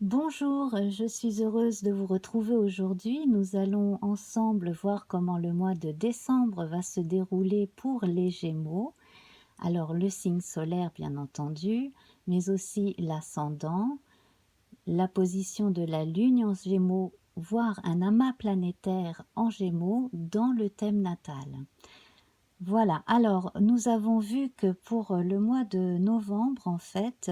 Bonjour, je suis heureuse de vous retrouver aujourd'hui. Nous allons ensemble voir comment le mois de décembre va se dérouler pour les Gémeaux. Alors le signe solaire bien entendu, mais aussi l'ascendant, la position de la Lune en Gémeaux, voire un amas planétaire en Gémeaux dans le thème natal. Voilà, alors nous avons vu que pour le mois de novembre, en fait,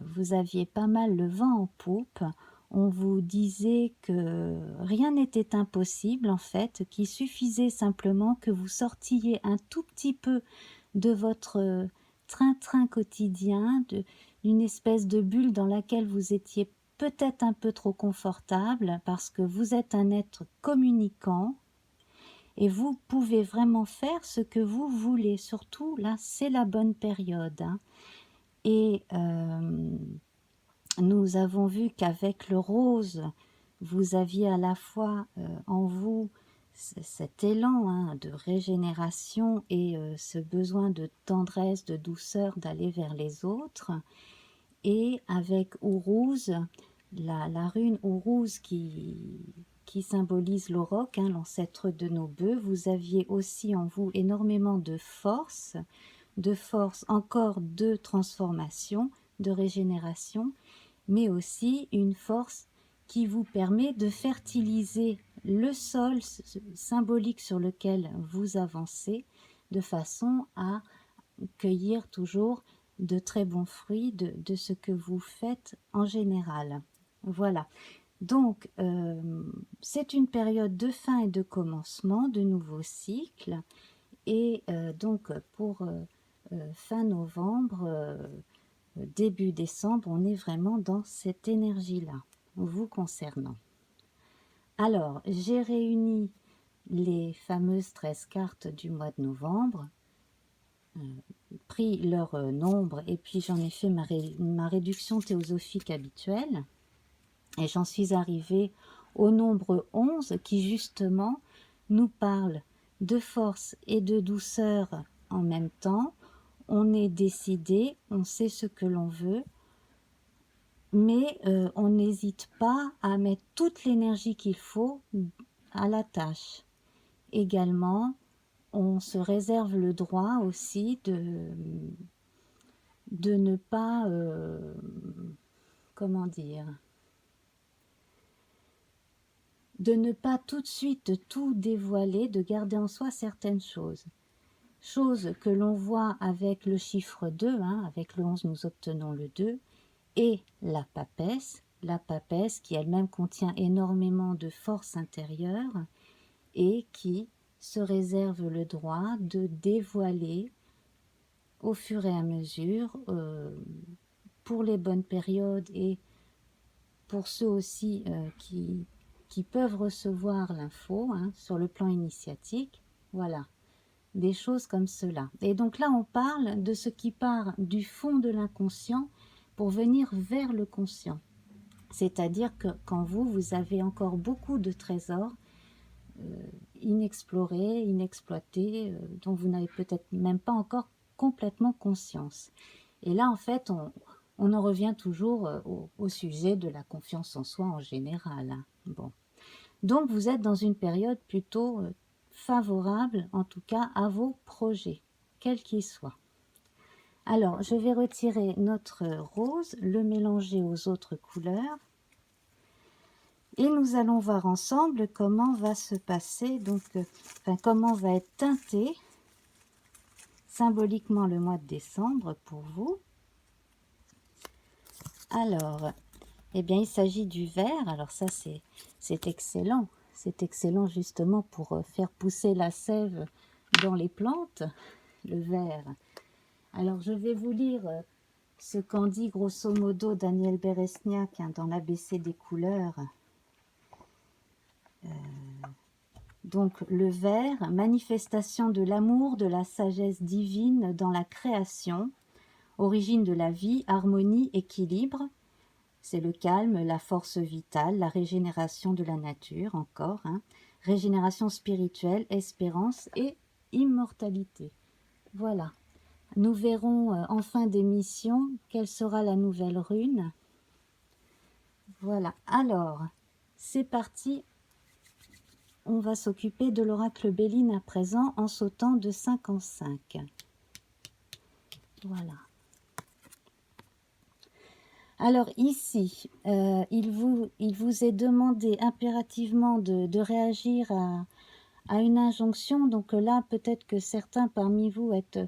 vous aviez pas mal le vent en poupe. On vous disait que rien n'était impossible en fait, qu'il suffisait simplement que vous sortiez un tout petit peu de votre train-train quotidien, d'une espèce de bulle dans laquelle vous étiez peut-être un peu trop confortable parce que vous êtes un être communicant et vous pouvez vraiment faire ce que vous voulez. Surtout là, c'est la bonne période, hein. Et nous avons vu qu'avec le rose, vous aviez à la fois en vous cet élan de régénération et ce besoin de tendresse, de douceur, d'aller vers les autres. Et avec Ourouz, la rune Ourouz qui symbolise l'auroch, l'ancêtre de nos bœufs, vous aviez aussi en vous énormément de force encore de transformation, de régénération, mais aussi une force qui vous permet de fertiliser le sol symbolique sur lequel vous avancez, de façon à cueillir toujours de très bons fruits de ce que vous faites en général. Voilà. Donc, c'est une période de fin et de commencement de nouveaux cycles. Et donc, pour fin novembre, début décembre, on est vraiment dans cette énergie-là, vous concernant. Alors, j'ai réuni les fameuses 13 cartes du mois de novembre, pris leur nombre, et puis j'en ai fait ma réduction théosophique habituelle, et j'en suis arrivée au nombre 11, qui justement nous parle de force et de douceur en même temps. On est décidé, on sait ce que l'on veut, mais on n'hésite pas à mettre toute l'énergie qu'il faut à la tâche. Également, on se réserve le droit aussi de ne pas, comment dire, de ne pas tout de suite tout dévoiler, de garder en soi certaines choses. Chose que l'on voit avec le chiffre 2, avec le 11 nous obtenons le 2, et la papesse qui elle-même contient énormément de force intérieure et qui se réserve le droit de dévoiler au fur et à mesure, pour les bonnes périodes et pour ceux aussi qui peuvent recevoir l'info sur le plan initiatique. Voilà, des choses comme cela. Et donc là, on parle de ce qui part du fond de l'inconscient pour venir vers le conscient. C'est-à-dire que quand vous avez encore beaucoup de trésors inexplorés, inexploités, dont vous n'avez peut-être même pas encore complètement conscience. Et là, en fait, on en revient toujours au sujet de la confiance en soi en général. Bon. Donc, vous êtes dans une période plutôt favorable, en tout cas, à vos projets, quels qu'ils soient. Alors, je vais retirer notre rose, le mélanger aux autres couleurs. Et nous allons voir ensemble comment va se passer, donc, comment va être teinté symboliquement le mois de décembre pour vous. Alors, eh bien, il s'agit du vert. Alors ça, c'est excellent. C'est excellent justement pour faire pousser la sève dans les plantes, le vert. Alors, je vais vous lire ce qu'en dit grosso modo Daniel Beresniak dans l'ABC des couleurs. Donc, le vert, manifestation de l'amour, de la sagesse divine dans la création, origine de la vie, harmonie, équilibre. C'est le calme, la force vitale, la régénération de la nature, encore. Régénération spirituelle, espérance et immortalité. Voilà. Nous verrons en fin d'émission quelle sera la nouvelle rune. Voilà, alors, c'est parti. On va s'occuper de l'oracle Béline à présent en sautant de 5 en 5. Voilà. Alors ici, il vous est demandé impérativement de réagir à une injonction. Donc là, peut-être que certains parmi vous êtes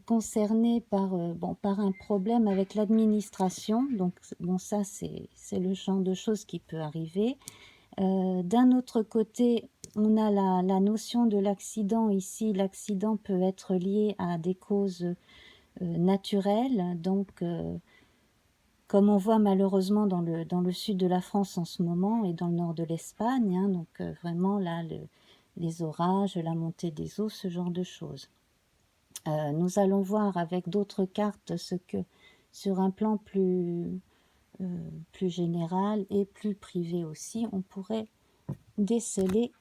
concernés par un problème avec l'administration. Donc bon, ça c'est le genre de choses qui peut arriver. D'un autre côté, on a la notion de l'accident. Ici, l'accident peut être lié à des causes naturelles. Donc, comme on voit malheureusement dans le sud de la France en ce moment et dans le nord de l'Espagne, hein, donc vraiment là, les orages, la montée des eaux, ce genre de choses. Nous allons voir avec d'autres cartes ce que, sur un plan plus général et plus privé aussi, on pourrait déceler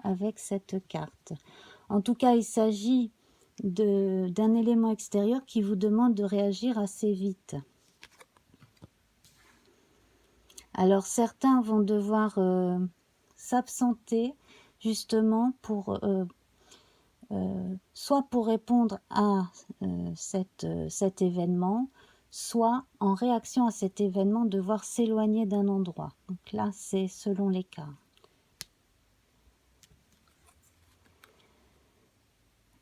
avec cette carte. En tout cas, il s'agit d'un élément extérieur qui vous demande de réagir assez vite. Alors certains vont devoir s'absenter justement pour soit pour répondre à cet événement, soit en réaction à cet événement devoir s'éloigner d'un endroit. Donc là, c'est selon les cas.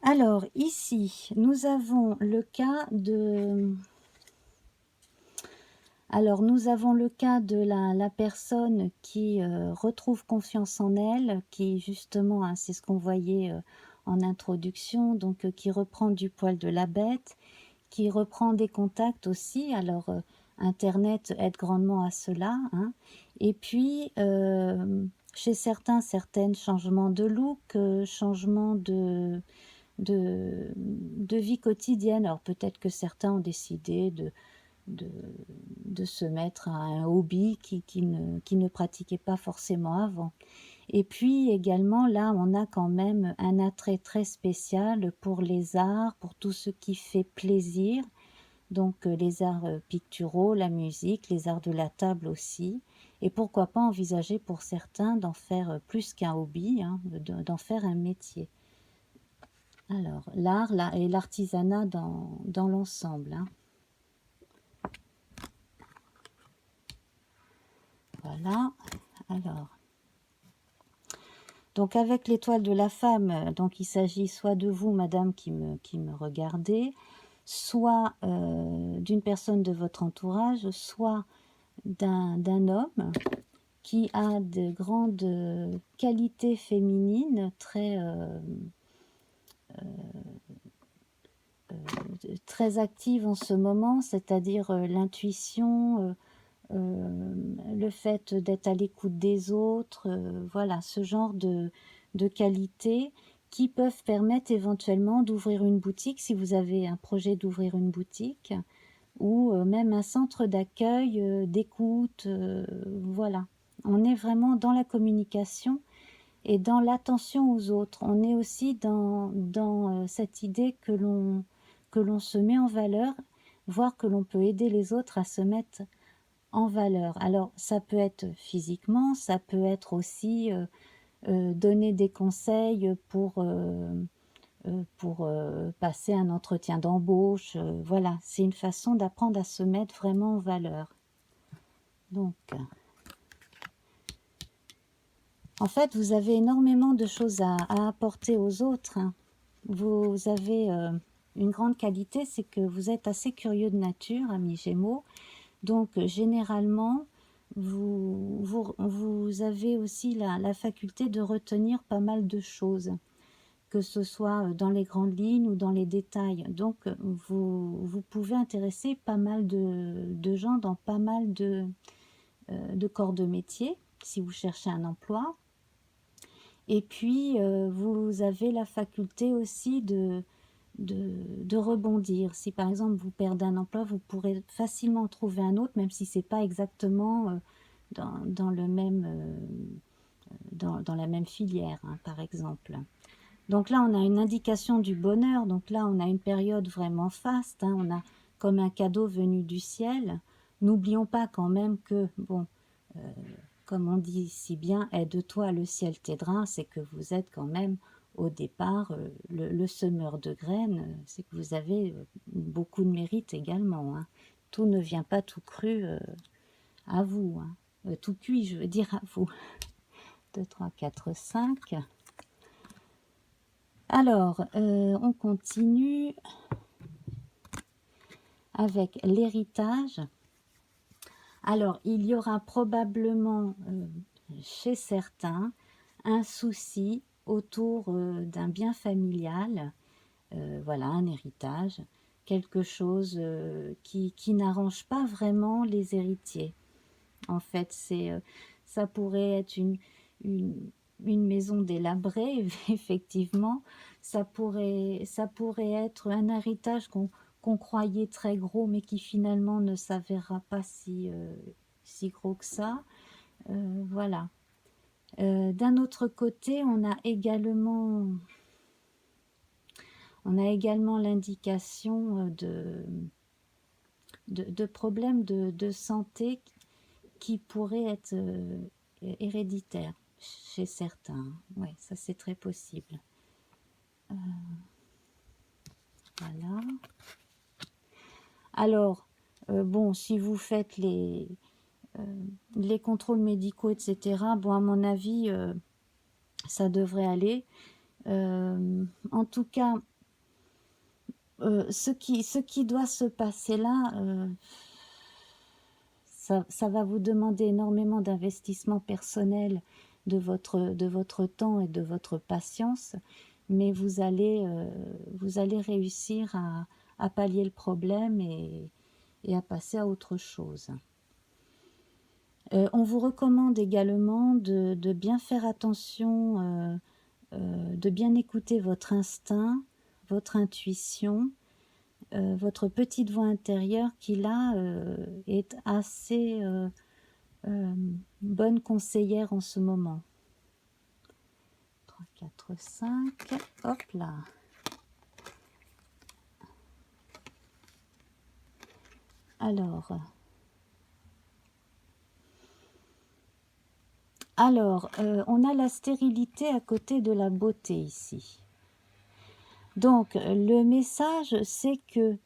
Alors ici, nous avons le cas de... Alors, nous avons le cas de la personne qui retrouve confiance en elle, qui justement, hein, c'est ce qu'on voyait en introduction, donc qui reprend du poil de la bête, qui reprend des contacts aussi. Alors, Internet aide grandement à cela. Hein. Et puis, chez certains, certaines, changements de look, changements de vie quotidienne. Alors, peut-être que certains ont décidé de se mettre à un hobby qui ne pratiquait pas forcément avant. Et puis également, là, on a quand même un attrait très spécial pour les arts, pour tout ce qui fait plaisir. Donc les arts picturaux, la musique, les arts de la table aussi. Et pourquoi pas envisager pour certains d'en faire plus qu'un hobby, hein, d'en faire un métier. Alors, l'art et l'artisanat dans l'ensemble. Hein. Voilà, alors. Donc avec l'étoile de la femme, donc il s'agit soit de vous, madame, qui me regardez, soit d'une personne de votre entourage, soit d'un homme qui a de grandes qualités féminines, très actives en ce moment, c'est-à-dire l'intuition, le fait d'être à l'écoute des autres, voilà, ce genre de qualités qui peuvent permettre éventuellement d'ouvrir une boutique, si vous avez un projet d'ouvrir une boutique, ou même un centre d'accueil, d'écoute, voilà. On est vraiment dans la communication et dans l'attention aux autres. On est aussi dans cette idée que l'on se met en valeur, voire que l'on peut aider les autres à se mettre en valeur. Alors, ça peut être physiquement, ça peut être aussi donner des conseils pour passer un entretien d'embauche. Voilà, c'est une façon d'apprendre à se mettre vraiment en valeur. Donc, en fait, vous avez énormément de choses à apporter aux autres. Hein. Vous avez une grande qualité, c'est que vous êtes assez curieux de nature, amis Gémeaux. Donc, généralement, vous avez aussi la faculté de retenir pas mal de choses, que ce soit dans les grandes lignes ou dans les détails. Donc, vous pouvez intéresser pas mal de gens dans pas mal de corps de métier, si vous cherchez un emploi. Et puis, vous avez la faculté aussi de rebondir. Si par exemple vous perdez un emploi, vous pourrez facilement trouver un autre, même si ce n'est pas exactement dans le même, dans la même filière, hein, par exemple. Donc là, on a une indication du bonheur. Donc là, on a une période vraiment faste. Hein, on a comme un cadeau venu du ciel. N'oublions pas quand même que, bon, comme on dit si bien, aide-toi, le ciel t'aidera, c'est que vous êtes quand même au départ le semeur de graines, c'est que vous avez beaucoup de mérite également, hein. Tout ne vient pas tout cru à vous, hein. Tout cuit, je veux dire, à vous. 2, 3, 4, 5. Alors, on continue avec l'héritage. Alors, il y aura probablement chez certains un souci autour d'un bien familial, voilà, un héritage, quelque chose qui n'arrange pas vraiment les héritiers. En fait, ça pourrait être une, une maison délabrée, effectivement. Ça pourrait être un héritage qu'on croyait très gros, mais qui finalement ne s'avérera pas si gros que ça. Voilà. D'un autre côté, on a également l'indication de problèmes de santé qui pourraient être héréditaires chez certains. Oui, ça c'est très possible. Voilà. Alors, bon, si vous faites les contrôles médicaux, etc., bon, à mon avis, ça devrait aller. En tout cas, ce qui doit se passer là, ça va vous demander énormément d'investissement personnel, de votre temps et de votre patience, mais vous allez réussir à pallier le problème et à passer à autre chose. On vous recommande également de bien faire attention, de bien écouter votre instinct, votre intuition, votre petite voix intérieure qui là est assez bonne conseillère en ce moment. 3, 4, 5, hop là. Alors, on a la stérilité à côté de la beauté ici. Donc, le message, c'est que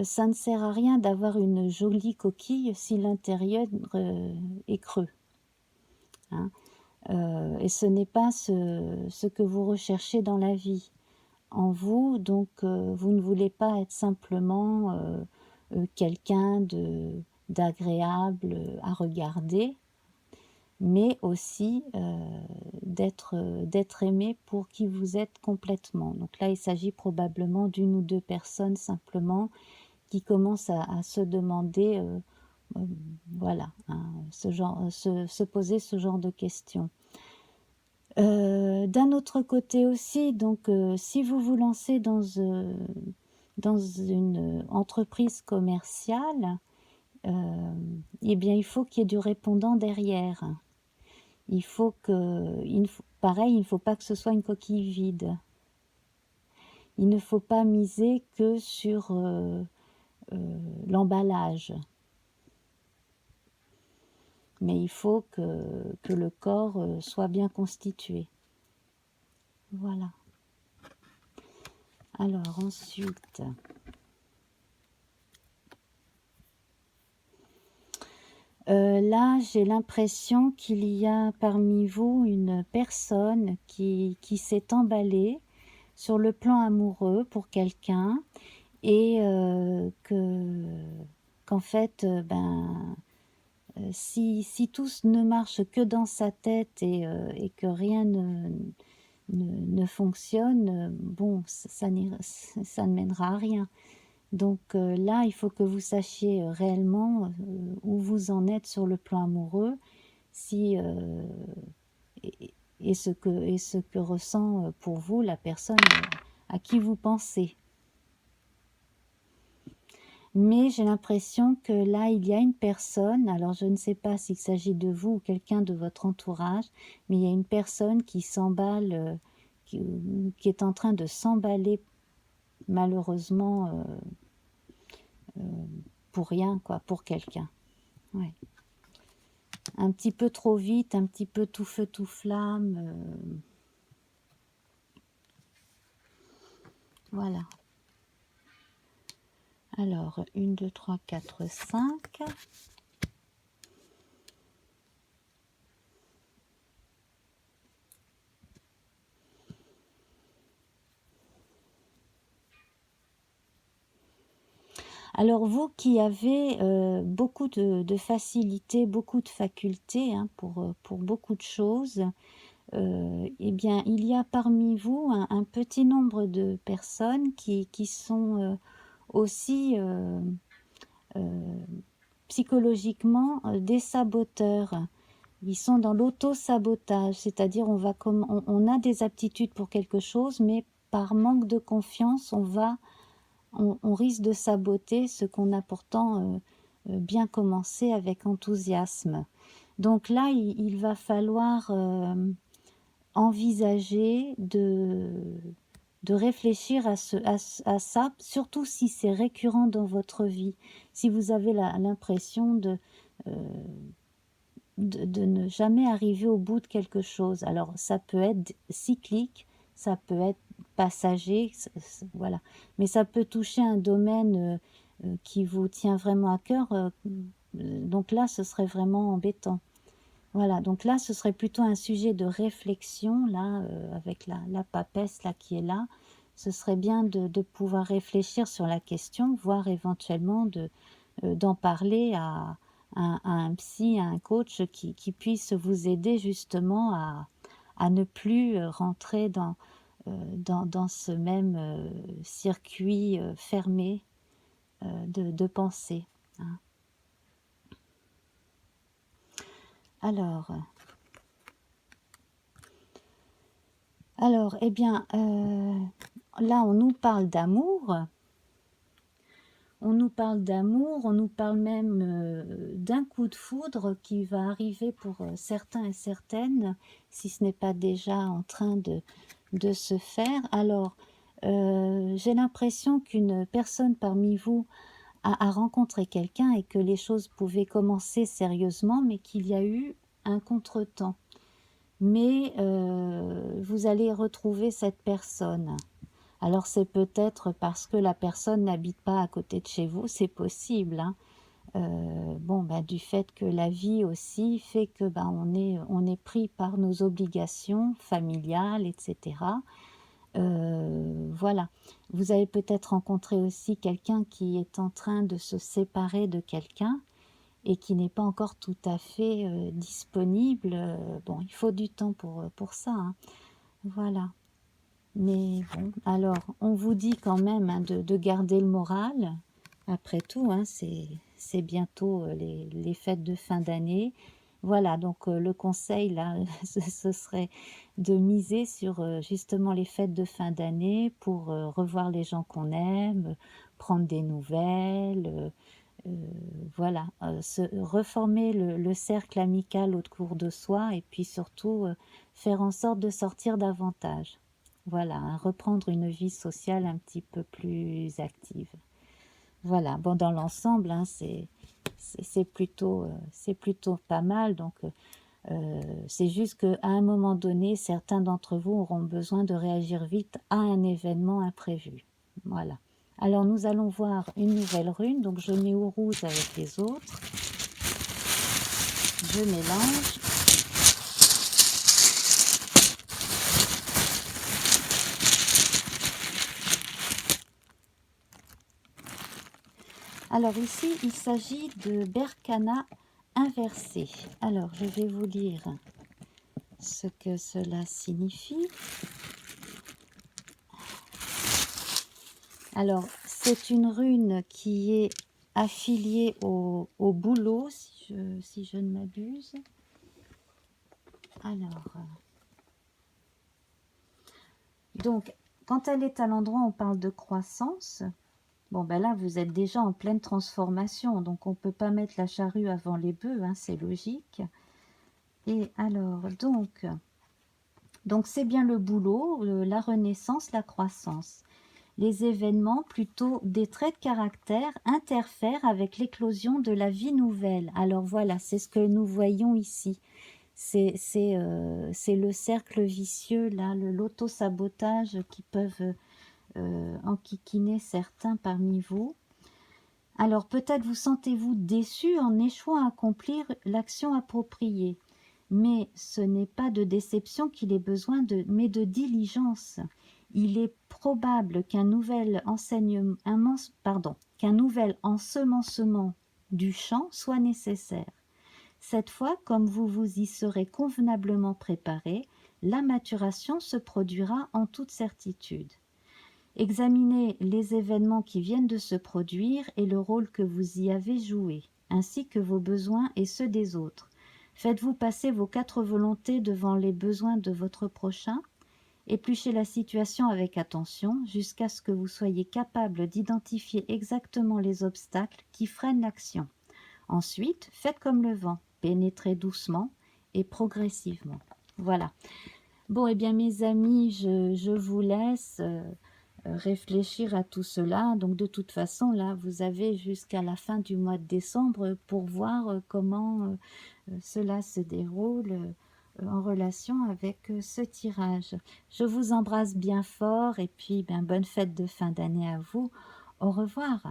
ça ne sert à rien d'avoir une jolie coquille si l'intérieur est creux. Hein. Et ce n'est pas ce que vous recherchez dans la vie en vous, donc vous ne voulez pas être simplement quelqu'un d'agréable à regarder, mais aussi d'être aimé pour qui vous êtes complètement. Donc là, il s'agit probablement d'une ou deux personnes simplement qui commencent à se demander, voilà, hein, se poser ce genre de questions. D'un autre côté aussi, donc si vous vous lancez dans une entreprise commerciale, eh bien il faut qu'il y ait du répondant derrière. Il faut pareil, il ne faut pas que ce soit une coquille vide. Il ne faut pas miser que sur l'emballage. Mais il faut que le corps soit bien constitué. Voilà. Alors ensuite, là j'ai l'impression qu'il y a parmi vous une personne qui s'est emballée sur le plan amoureux pour quelqu'un et qu'en fait, si tout ne marche que dans sa tête et que rien ne fonctionne, bon, ça ne mènera à rien. Donc là, il faut que vous sachiez réellement où vous en êtes sur le plan amoureux, si, et ce que ressent pour vous la personne à qui vous pensez. Mais j'ai l'impression que là, il y a une personne, alors je ne sais pas s'il s'agit de vous ou quelqu'un de votre entourage, mais il y a une personne qui s'emballe, qui est en train de s'emballer malheureusement pour rien, quoi, pour quelqu'un. Ouais. Un petit peu trop vite, un petit peu tout feu, tout flamme. Voilà. Alors, 1, 2, 3, 4, 5. Alors, vous qui avez beaucoup de facilité, beaucoup de facultés hein, pour beaucoup de choses, eh bien, il y a parmi vous un petit nombre de personnes qui sont aussi psychologiquement des saboteurs. Ils sont dans l'auto-sabotage, c'est-à-dire on a des aptitudes pour quelque chose, mais par manque de confiance, on risque de saboter ce qu'on a pourtant bien commencé avec enthousiasme. Donc là, il va falloir envisager de réfléchir à ça, surtout si c'est récurrent dans votre vie. Si vous avez l'impression euh, de ne jamais arriver au bout de quelque chose. Alors ça peut être cyclique, ça peut être passager, voilà. Mais ça peut toucher un domaine qui vous tient vraiment à cœur. Donc là, ce serait vraiment embêtant. Voilà, donc là, ce serait plutôt un sujet de réflexion, là, avec la papesse là, qui est là. Ce serait bien de pouvoir réfléchir sur la question, voire éventuellement d'en parler à un psy, à un coach qui puisse vous aider justement à ne plus rentrer dans ce même circuit fermé de pensée. Hein. Alors, eh bien, là, on nous parle d'amour. On nous parle d'amour, on nous parle même d'un coup de foudre qui va arriver pour certains et certaines, si ce n'est pas déjà en train de se faire. Alors, j'ai l'impression qu'une personne parmi vous a rencontré quelqu'un et que les choses pouvaient commencer sérieusement, mais qu'il y a eu un contretemps. Mais vous allez retrouver cette personne. Alors c'est peut-être parce que la personne n'habite pas à côté de chez vous, c'est possible. Hein. Bon, bah, du fait que la vie aussi fait que bah, on est pris par nos obligations familiales, etc. Voilà. Vous avez peut-être rencontré aussi quelqu'un qui est en train de se séparer de quelqu'un et qui n'est pas encore tout à fait disponible. Bon, il faut du temps pour ça. Hein. Voilà. Mais bon, alors, on vous dit quand même hein, de garder le moral. Après tout, hein, c'est bientôt les fêtes de fin d'année. Voilà, donc le conseil, là, ce serait de miser sur justement les fêtes de fin d'année pour revoir les gens qu'on aime, prendre des nouvelles, voilà, reformer le cercle amical autour de soi et puis surtout faire en sorte de sortir davantage. Voilà, hein, reprendre une vie sociale un petit peu plus active. Voilà, bon, dans l'ensemble, hein, c'est plutôt pas mal. Donc, c'est juste qu'à un moment donné, certains d'entre vous auront besoin de réagir vite à un événement imprévu. Voilà. Alors, nous allons voir une nouvelle rune. Donc, je mets au rouge avec les autres. Je mélange. Alors ici, il s'agit de Berkana inversé. Alors, je vais vous lire ce que cela signifie. Alors, c'est une rune qui est affiliée au boulot, si je ne m'abuse. Alors, donc, quand elle est à l'endroit, on parle de croissance. Bon, ben là, vous êtes déjà en pleine transformation, donc on ne peut pas mettre la charrue avant les bœufs, hein, c'est logique. Et alors, donc c'est bien le boulot, la renaissance, la croissance. Les événements, plutôt des traits de caractère, interfèrent avec l'éclosion de la vie nouvelle. Alors voilà, c'est ce que nous voyons ici. C'est le cercle vicieux, là, l'auto-sabotage qui peuvent enquiquiner certains parmi vous. Alors peut-être vous sentez-vous déçu en échouant à accomplir l'action appropriée. Mais ce n'est pas de déception qu'il est besoin, mais de diligence. Il est probable qu'un nouvel qu'un nouvel ensemencement du champ soit nécessaire. Cette fois, comme vous vous y serez convenablement préparé, la maturation se produira en toute certitude. Examinez les événements qui viennent de se produire et le rôle que vous y avez joué, ainsi que vos besoins et ceux des autres. Faites-vous passer vos 4 volontés devant les besoins de votre prochain. Épluchez la situation avec attention jusqu'à ce que vous soyez capable d'identifier exactement les obstacles qui freinent l'action. Ensuite, faites comme le vent, pénétrez doucement et progressivement. Voilà. Bon, eh bien, mes amis, je vous laisse réfléchir à tout cela. Donc, de toute façon, là, vous avez jusqu'à la fin du mois de décembre pour voir comment cela se déroule en relation avec ce tirage. Je vous embrasse bien fort et puis bonne fête de fin d'année à vous. Au revoir.